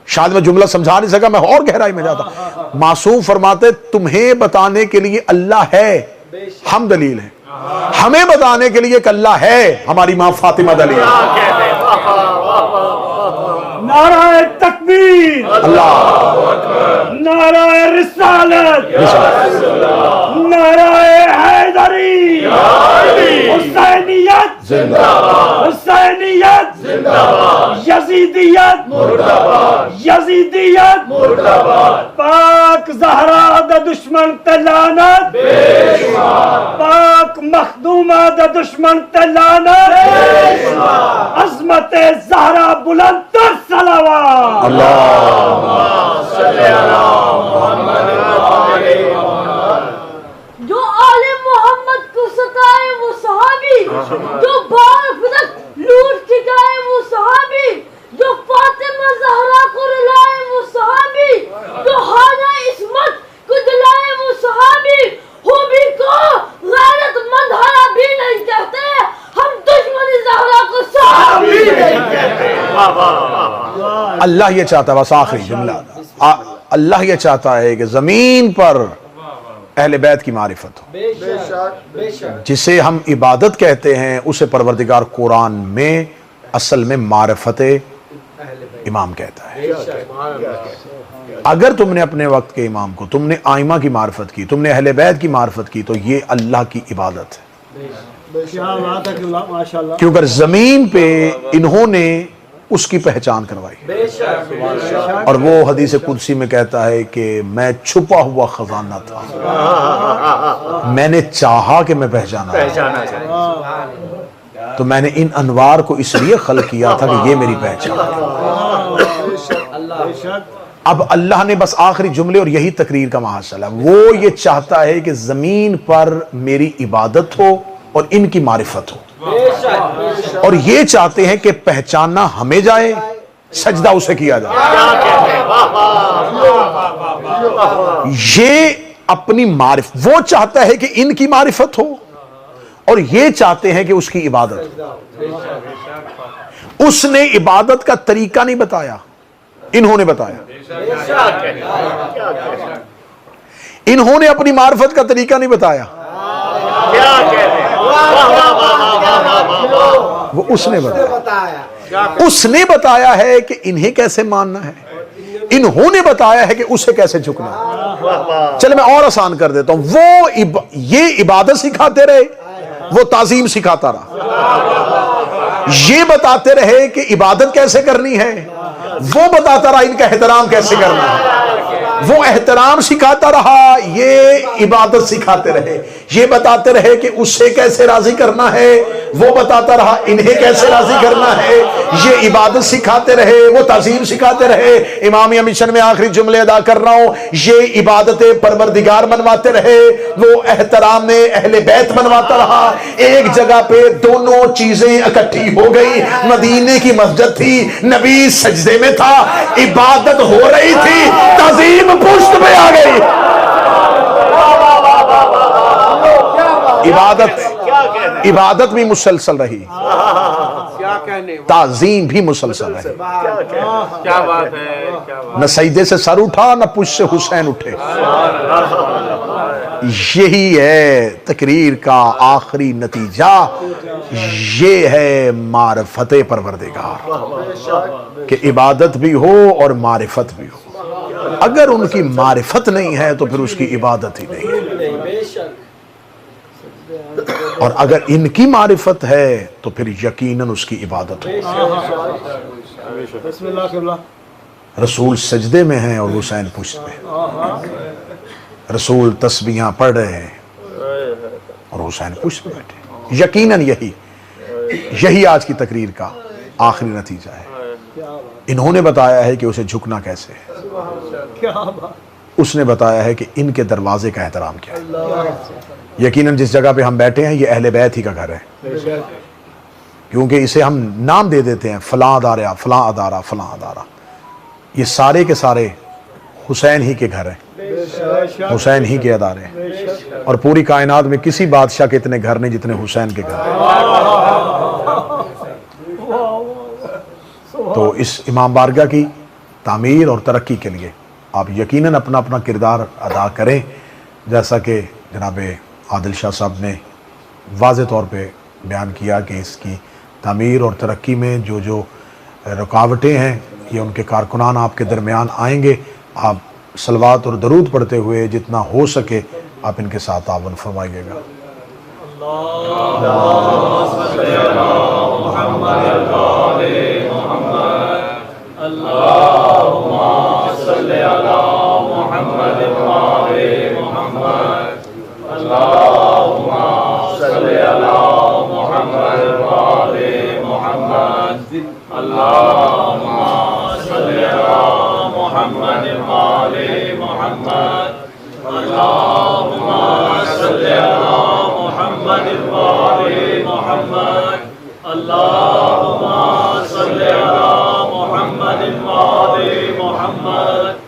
شاید میں جملہ سمجھا نہیں سکا، میں اور گہرائی میں جاتا. معصوم فرماتے تمہیں بتانے کے لیے اللہ ہے، ہم دلیل ہیں. ہمیں بتانے کے لیے کہ اللہ ہے، ہماری ماں فاطمہ دلیل ہے.
نعرہ تکبیر،
اللہ،
نعرہ رسالت، نعرہ حیدری، حسینیت زندہ باد، حسینیت زندہ باد، یزیدیت مردہ باد، یزیدیت مردہ باد. پاک زہرا دا دشمن تے لعنت، بے شمار. پاک مخدومہ دا دشمن تے لعنت، بے شمار. عظمت زہرا بلند تر صلوات.
اللہ
جو آل محمد کو ستائے وہ صحابی، جو بال فدق لوٹ چکائے وہ صحابی، جو فاطمہ زہرا کو رلائے وہ صحابی، جو حاجہ عصمت کو دلائے وہ صحابی. خوبی کو غیرت مند ہرا بھی نہیں کہتے، ہم دشمن زہرا کو صحابی نہیں کہتے.
اللہ یہ چاہتا ہے، بس آخری جملہ، اللہ یہ چاہتا ہے کہ زمین پر اہل بیت کی معرفت ہو. جسے ہم عبادت کہتے ہیں اسے پروردگار قرآن میں اصل میں معرفت امام کہتا ہے. اگر تم نے اپنے وقت کے امام کو، تم نے آئمہ کی معرفت کی، تم نے اہل بیت کی معرفت کی، تو یہ اللہ کی عبادت ہے. کیونکہ زمین پہ انہوں نے اس کی پہچان کروائی. اور وہ حدیث قدسی میں کہتا ہے کہ میں چھپا ہوا خزانہ تھا، میں نے چاہا کہ میں پہچانا، تو میں نے ان انوار کو اس لیے خلق کیا تھا کہ یہ میری پہچان ہے. اب اللہ نے بس آخری جملے، اور یہی تقریر کا محاصل ہے، وہ یہ چاہتا ہے کہ زمین پر میری عبادت ہو اور ان کی معرفت ہو. اور یہ چاہتے ہیں کہ پہچاننا ہمیں جائے، سجدہ اسے کیا جائے. یہ اپنی معرفت، وہ چاہتا ہے کہ ان کی معرفت ہو، اور یہ چاہتے ہیں کہ اس کی عبادت ہو. اس نے عبادت کا طریقہ نہیں بتایا، انہوں نے بتایا. انہوں نے اپنی معرفت کا طریقہ نہیں بتایا، وہ اس نے بتایا. اس نے بتایا ہے کہ انہیں کیسے ماننا ہے، انہوں نے بتایا ہے کہ اسے کیسے جھکنا ہے. چلے میں اور آسان کر دیتا ہوں. وہ یہ عبادت سکھاتے رہے، وہ تعظیم سکھاتا رہا. یہ بتاتے رہے کہ عبادت کیسے کرنی ہے، وہ بتاتا رہا ان کا احترام کیسے کرنا ہے. وہ احترام سکھاتا رہا، یہ عبادت سکھاتے رہے. یہ بتاتے رہے کہ اسے کیسے راضی کرنا ہے، وہ بتاتا رہا انہیں کیسے راضی کرنا ہے. یہ عبادت سکھاتے رہے، وہ تعظیم سکھاتے رہے. امامیہ مشن میں آخری جملے ادا کر رہا ہوں. یہ عبادت پروردگار بنواتے رہے، وہ احترام اہل بیت بنواتا رہا. ایک جگہ پہ دونوں چیزیں اکٹھی ہو گئی. مدینے کی مسجد تھی، نبی سجدے میں تھا، عبادت ہو رہی تھی، تعظیم پشت میں آ گئی. عبادت بھی مسلسل رہی، تعظیم بھی مسلسل رہی.
کیا بات ہے،
نہ سجدے سے سر اٹھا، نہ پشت سے حسین اٹھے. یہی ہے تقریر کا آخری نتیجہ. یہ ہے معرفت پروردگار، کہ عبادت بھی ہو اور معرفت بھی ہو. اگر ان کی معرفت نہیں ہے تو پھر اس کی عبادت ہی نہیں ہے. اور اگر ان کی معرفت ہے تو پھر یقیناً اس کی عبادت ہو. رسول سجدے میں ہیں اور حسین پشت میں. رسول تسبیحاں پڑھ رہے ہیں اور حسین پشت میں بیٹھے. یقیناً یہی آج کی تقریر کا آخری نتیجہ ہے. انہوں نے بتایا ہے کہ اسے جھکنا کیسے ہے. اس نے بتایا ہے کہ ان کے دروازے کا احترام کیا ہے۔ یقیناً جس جگہ پہ ہم بیٹھے ہیں یہ اہل بیت ہی کا گھر ہے، کیونکہ اسے ہم نام دے دیتے ہیں، فلاں ادارہ، فلاں ادارہ، فلاں ادارہ۔ یہ سارے کے سارے حسین ہی کے گھر ہیں، حسین ہی کے ادارے ہیں، اور پوری کائنات میں کسی بادشاہ کے اتنے گھر نہیں جتنے حسین کے گھر ہیں۔ تو اس امام بارگاہ کی تعمیر اور ترقی کے لیے آپ یقیناً اپنا اپنا کردار ادا کریں، جیسا کہ جناب عادل شاہ صاحب نے واضح طور پہ بیان کیا کہ اس کی تعمیر اور ترقی میں جو جو رکاوٹیں ہیں یہ ان کے کارکنان آپ کے درمیان آئیں گے۔ آپ صلوات اور درود پڑھتے ہوئے جتنا ہو سکے آپ ان کے ساتھ تعاون فرمائیے گا۔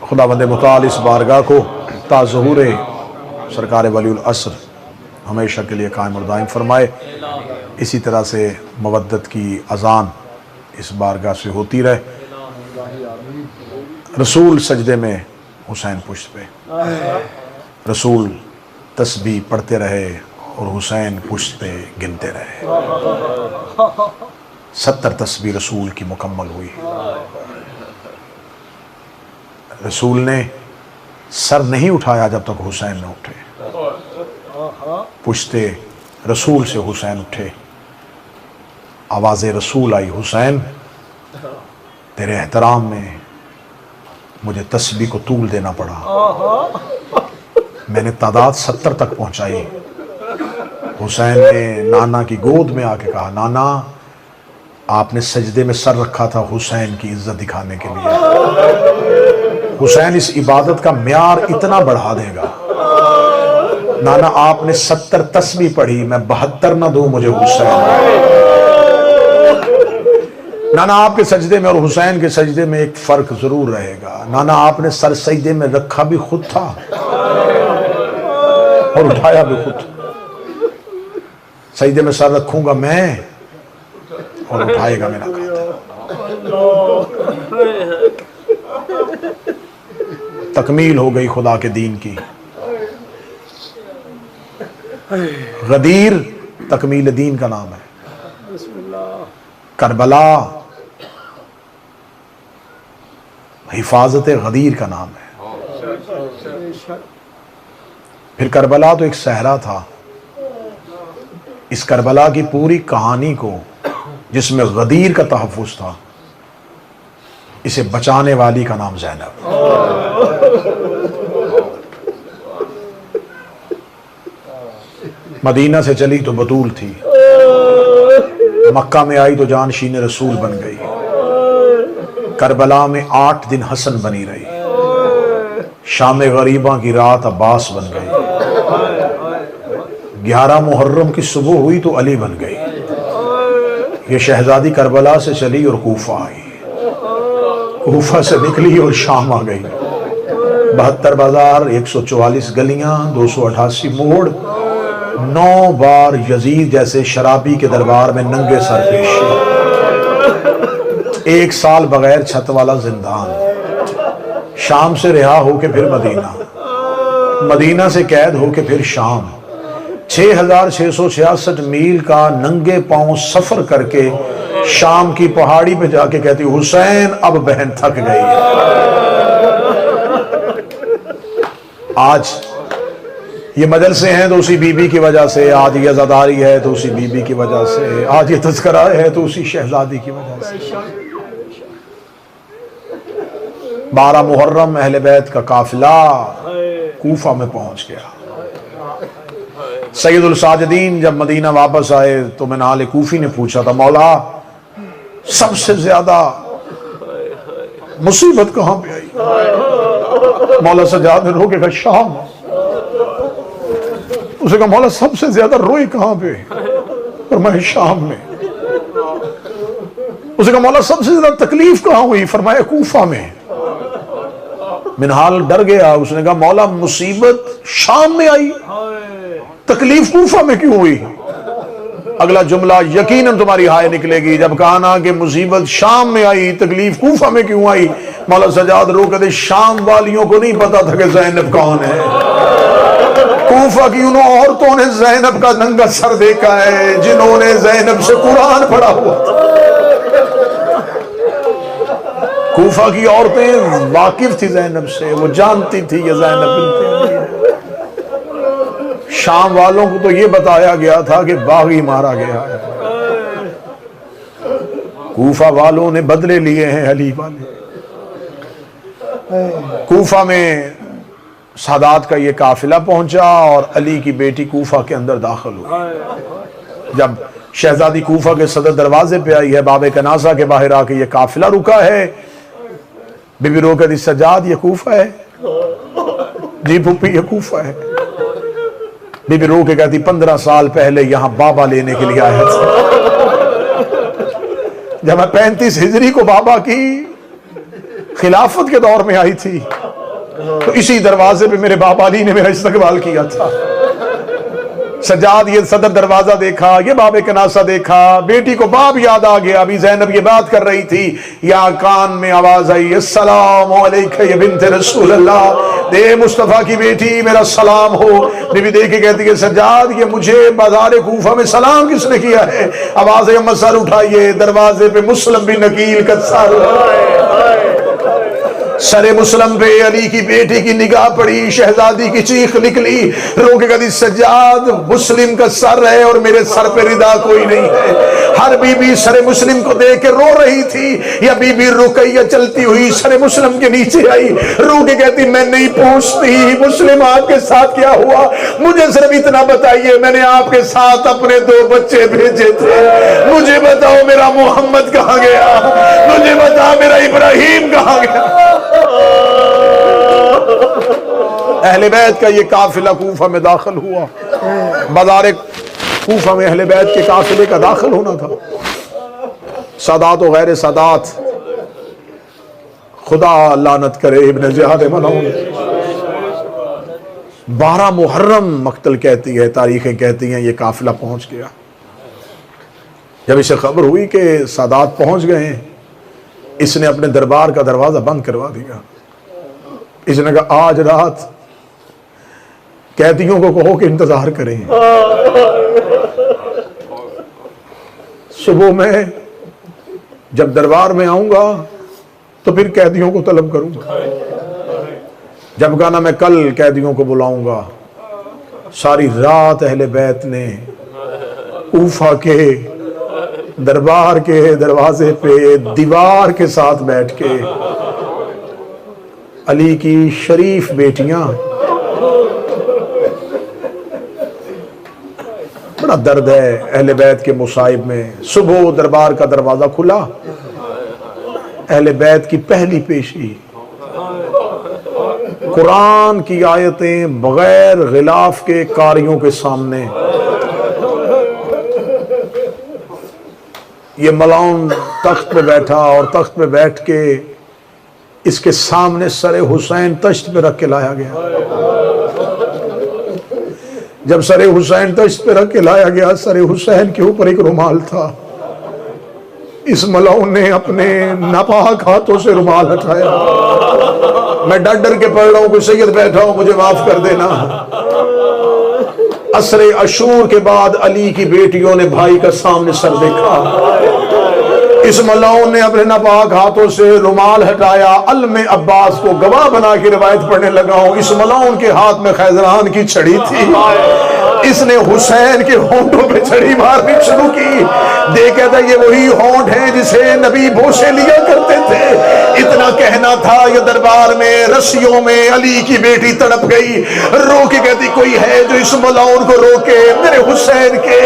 خداوند متعال اس بارگاہ کو تا ظہور سرکار ولی العصر ہمیشہ کے لیے قائم اور دائم فرمائے۔ اسی طرح سے مودت کی اذان اس بارگاہ سے ہوتی رہے۔ رسول سجدے میں حسین پشت پہ، رسول تسبیح پڑھتے رہے اور حسین پشت پہ گنتے رہے۔ 70 تسبیح رسول کی مکمل ہوئی۔ رسول نے سر نہیں اٹھایا جب تک حسین نہ اٹھے، پشت رسول سے حسین اٹھے، آواز رسول آئی، حسین تیرے احترام میں مجھے تسبیح کو طول دینا پڑا، میں نے تعداد 70 تک پہنچائی۔ حسین نے نانا کی گود میں آ کے کہا، نانا آپ نے سجدے میں سر رکھا تھا حسین کی عزت دکھانے کے لیے، حسین اس عبادت کا معیار اتنا بڑھا دے گا۔ نانا آپ نے 70 تسبیح پڑھی، میں 72 نہ دوں مجھے حسین۔ نانا آپ کے سجدے میں اور حسین کے سجدے میں ایک فرق ضرور رہے گا، نانا آپ نے سر سجدے میں رکھا بھی خود تھا اور اٹھایا بھی خود۔ سجدے میں سر رکھوں گا میں اور اٹھائے گا میرا قاتل۔ تکمیل ہو گئی خدا کے دین کی۔ غدیر تکمیل دین کا نام ہے، کربلا حفاظت غدیر کا نام ہے۔ پھر کربلا تو ایک صحرا تھا، اس کربلا کی پوری کہانی کو جس میں غدیر کا تحفظ تھا، اسے بچانے والی کا نام زینب۔ مدینہ سے چلی تو بطول تھی، مکہ میں آئی تو جانشین رسول بن گئی، کربلا میں 8 دن حسن بنی رہی، شام غریباں کی رات عباس بن گئی، 11 محرم کی صبح ہوئی تو علی بن گئی۔ یہ شہزادی کربلا سے چلی اور کوفہ آئی، کوفہ سے نکلی اور شام آ گئی، 72 بازار، 144 گلیاں، 288 موڑ، 9 بار یزید جیسے شرابی کے دربار میں ننگے سر پیش، 1 سال بغیر چھت والا زندان، شام سے رہا ہو کے پھر مدینہ، مدینہ سے قید ہو کے پھر شام، 6666 میل کا ننگے پاؤں سفر کر کے شام کی پہاڑی پہ جا کے کہتی حسین اب بہن تھک گئی ہے۔ آج یہ مجلسیں ہیں تو اسی بی بی کی وجہ سے، آج یہ عزاداری ہے تو اسی بی بی کی وجہ سے، آج یہ تذکرہ ہے تو اسی شہزادی کی وجہ سے۔ 12 محرم اہل بیت کا قافلہ کوفہ میں پہنچ گیا۔ سید الساجدین جب مدینہ واپس آئے تو منال کوفی نے پوچھا تھا، مولا سب سے زیادہ مصیبت کہاں پہ آئی؟ مولا سجاد نے رو کے کہا شام. اسے کہا مولا سب سے زیادہ روئی کہاں پہ؟ فرمایا شام میں. اسے کہا مولا سب سے زیادہ تکلیف کہاں ہوئی؟ فرمایا کوفہ میں. منہال ڈر گیا. اس نے کہا مولا مصیبت شام میں آئی، تکلیف کوفہ میں کیوں ہوئی؟ اگلا جملہ یقیناً تمہاری ہائے نکلے گی جب کہا نا کہ مصیبت شام میں آئی، تکلیف کوفہ میں کیوں آئی؟ مولا سجاد رو کہتے شام والیوں کو نہیں پتا تھا کہ زینب کون ہے. کوفہ کی انہوں عورتوں نے زینب کا ننگا سر دیکھا ہے جنہوں نے زینب سے قرآن پڑھا ہوا تھا. کوفہ کی عورتیں واقف تھی زینب سے، وہ جانتی تھی یہ زینب بنت علی ہے. شام والوں کو تو یہ بتایا گیا تھا کہ باغی مارا گیا ہے. کوفہ والوں نے بدلے لیے ہیں علی والے. کوفہ میں سادات کا یہ قافلہ پہنچا اور علی کی بیٹی کوفہ کے اندر داخل ہوئی. جب شہزادی کوفہ کے صدر دروازے پہ آئی ہے، باب کناسہ کے باہر آ کے یہ قافلہ رکا ہے. بی بی رو کہتی سجاد یہ کوفہ ہے؟ جی پھوپھی یہ کوفہ ہے. بی بی رو کے کہتی 15 سال پہلے یہاں بابا لینے کے لیے آیا تھا. جب میں 35 ہجری کو بابا کی خلافت کے دور میں آئی تھی تو اسی دروازے پہ میرے بابا علی نے میرا استقبال کیا تھا. سجاد یہ صدر دروازہ دیکھا، یہ باب کناسہ دیکھا، بیٹی کو باب یاد آ گیا. ابھی زینب یہ بات کر رہی تھی، یا کان میں آواز آئی السلام علیکہ یا بنت رسول اللہ، دے مصطفیٰ کی بیٹی میرا سلام ہو. بی بی دیکھ کے کہتی ہے سجاد یہ مجھے بازار کوفہ میں سلام کس نے کیا ہے؟ آواز ہے سر اٹھائیے. دروازے پہ مسلم بن نکیل کا سر مسلم پہ علی کی بیٹی کی نگاہ پڑی. شہزادی کی چیخ نکلی، رو کے کہتی سجاد مسلم کا سر ہے اور میرے سر پہ ردا کوئی نہیں ہے. ہر بی بی سر مسلم کو دیکھ کے رو رہی تھی. یا بی بی رقیہ چلتی ہوئی سر مسلم کے نیچے آئی، رو کے کہتی میں نہیں پوچھتی مسلم آپ کے ساتھ کیا ہوا، مجھے صرف اتنا بتائیے میں نے آپ کے ساتھ اپنے 2 بچے بھیجے تھے، مجھے بتاؤ میرا محمد کہاں گیا، مجھے بتاؤ میرا ابراہیم کہاں گیا. اہل بیت کا یہ قافلہ کوفہ میں داخل ہوا. بازار کوفہ میں اہل بیت کے قافلے کا داخل ہونا تھا. سادات و غیر سادات، خدا لعنت کرے ابن زیاد ملعون. 12 محرم مقتل کہتی ہے تاریخیں کہتی ہیں یہ قافلہ پہنچ گیا. جب اسے خبر ہوئی کہ سادات پہنچ گئے ہیں، اس نے اپنے دربار کا دروازہ بند کروا دیا. اس نے کہا آج رات قیدیوں کو کہو کہ انتظار کریں، صبح میں جب دربار میں آؤں گا تو پھر قیدیوں کو طلب کروں گا. جب کہا نا میں کل قیدیوں کو بلاؤں گا. ساری رات اہل بیت نے کوفہ کے دربار کے دروازے پہ دیوار کے ساتھ بیٹھ کے علی کی شریف بیٹیاں، بڑا درد ہے اہل بیت کے مصائب میں. صبح دربار کا دروازہ کھلا، اہل بیت کی پہلی پیشی قرآن کی آیتیں بغیر غلاف کے قاریوں کے سامنے. یہ ملعون تخت پہ بیٹھا اور تخت پہ بیٹھ کے اس کے سامنے سر حسین تشت پہ رکھ کے لایا گیا. جب سر حسین تشت پہ رکھ کے لایا گیا، سر حسین کے اوپر ایک رومال تھا. اس ملعون نے اپنے ناپاک ہاتھوں سے رومال ہٹایا. میں ڈر ڈر کے پڑھ رہا ہوں کہ سید بیٹھا ہوں مجھے معاف کر دینا. عصر عشور کے بعد علی کی بیٹیوں نے بھائی کا سامنے سر دیکھا. اس ملعون نے اپنے ناپاک ہاتھوں سے رومال ہٹایا. علم عباس کو گواہ بنا کے روایت پڑھنے لگا ہوں. اس ملعون کے ہاتھ میں خیزران کی چھڑی تھی. اس نے حسین کے ہونٹوں پہ چھڑی مارنی شروع کی. دیکھا تھا یہ وہی ہونٹ ہیں جسے نبی بوسے لیا کرتے تھے. اتنا کہنا تھا یہ دربار میں رسیوں میں علی کی بیٹی تڑپ گئی, رو کے کہتی کوئی ہے جو اس ملعون کو روکے, میرے حسین کے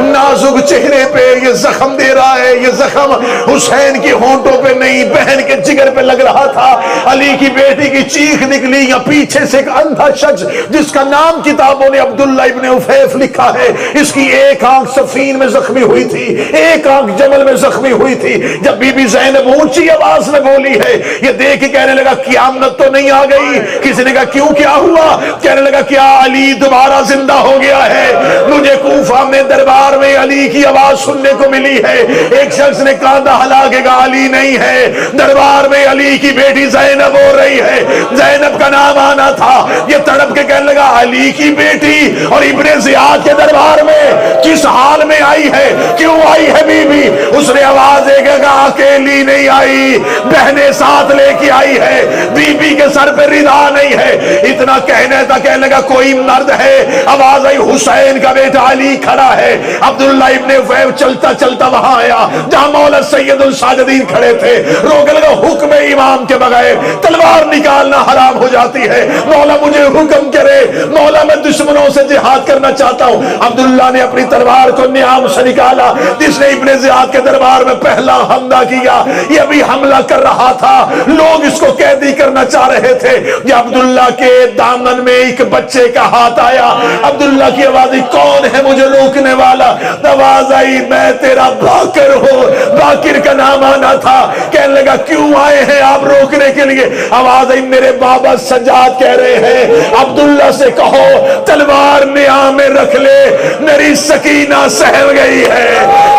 نازک چہرے پہ یہ زخم دے رہا ہے. یہ زخم حسین کی ہونٹوں پہ نہیں, بہن کے جگر پہ لگ رہا تھا. علی کی بیٹی کی چیخ نکلی. یا پیچھے سے ایک اندھا شخص جس کا نام کتابوں نے عبداللہ ابن عفیف لکھا ہے, اس کی ایک آنکھ صفین میں زخمی ہوئی تھی, ایک آنکھ جمل میں زخمی ہوئی تھی. جب بی بی زینب اونچی آواز میں بولی ہے, یہ دیکھ کے کہنے لگا قیامت تو نہیں آ گئی. کسی نے کہا کیوں, کیا ہوا؟ کہنے لگا کیا علی دوبارہ زندہ ہو گیا ہے؟ مجھے کوفہ میں دربار میں علی کی آواز سننے کو ملی ہے. ایک شخص نے کاندھا ہلا کے کہا علی نہیں ہے, دربار میں علی کی بیٹی زینب ہو رہی ہے. زینب کا نام آنا تھا. یہ تڑپ کے کہنے لگا علی کی بیٹی اور ابن زیاد کے دربار میں کس حال میں آئی ہے, کیوں آئی ہے بی بی؟ اس نے آواز دے کے کہا اکیلی نہیں آئی, بہنیں ساتھ لے کے آئی ہے, بی بی کے سر پہ ردا نہیں ہے. اتنا کہنے تھا, کہنے لگا کوئی مرد ہے. آواز آئی حسین کا بیٹا علی کھڑا ہے. عبداللہ ابن عفیف چلتا چلتا وہاں آیا جہاں مولا سید الساجدین کھڑے تھے. روکنے لگا حکم امام کے بغیر تلوار نکالنا حرام ہو جاتی ہے. مولا مجھے حکم کرے, مولا میں دشمنوں سے جہاد کرنا چاہتا ہوں. عبداللہ نے اپنی تلوار کو نیام سے نکالا. جس نے ابن زیاد کے دربار میں پہلا حملہ کیا, یہ بھی حملہ کر رہا تھا. لوگ اس کو قیدی کرنا چاہ رہے تھے. یہ عبداللہ کے دامن میں ایک بچے کا ہاتھ آیا. عبداللہ کی آواز آئی کون ہے مجھے روکنے والا؟ آواز آئی میں تیرا باکر ہوں. باکر کا نام آنا تھا. کہنے لگا کیوں آئے ہیں آپ روکنے کے لیے؟ آواز آئی میرے بابا سجاد کہہ رہے ہیں عبداللہ سے کہو تلوار نیام میں رکھ لے, میری سکینہ سہم گئی ہے,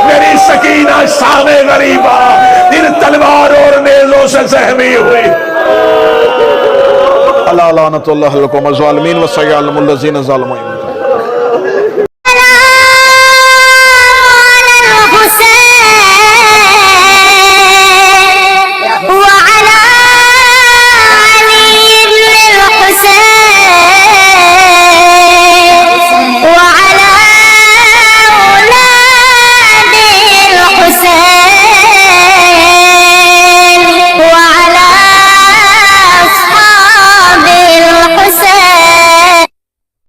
میری سکینہ شام غریبہ ان تلوار اور نیزوں سے سہمی ہوئی. اللہ لعنت اللہ علیکم الظالمین و سیعلم الذین ظلموا.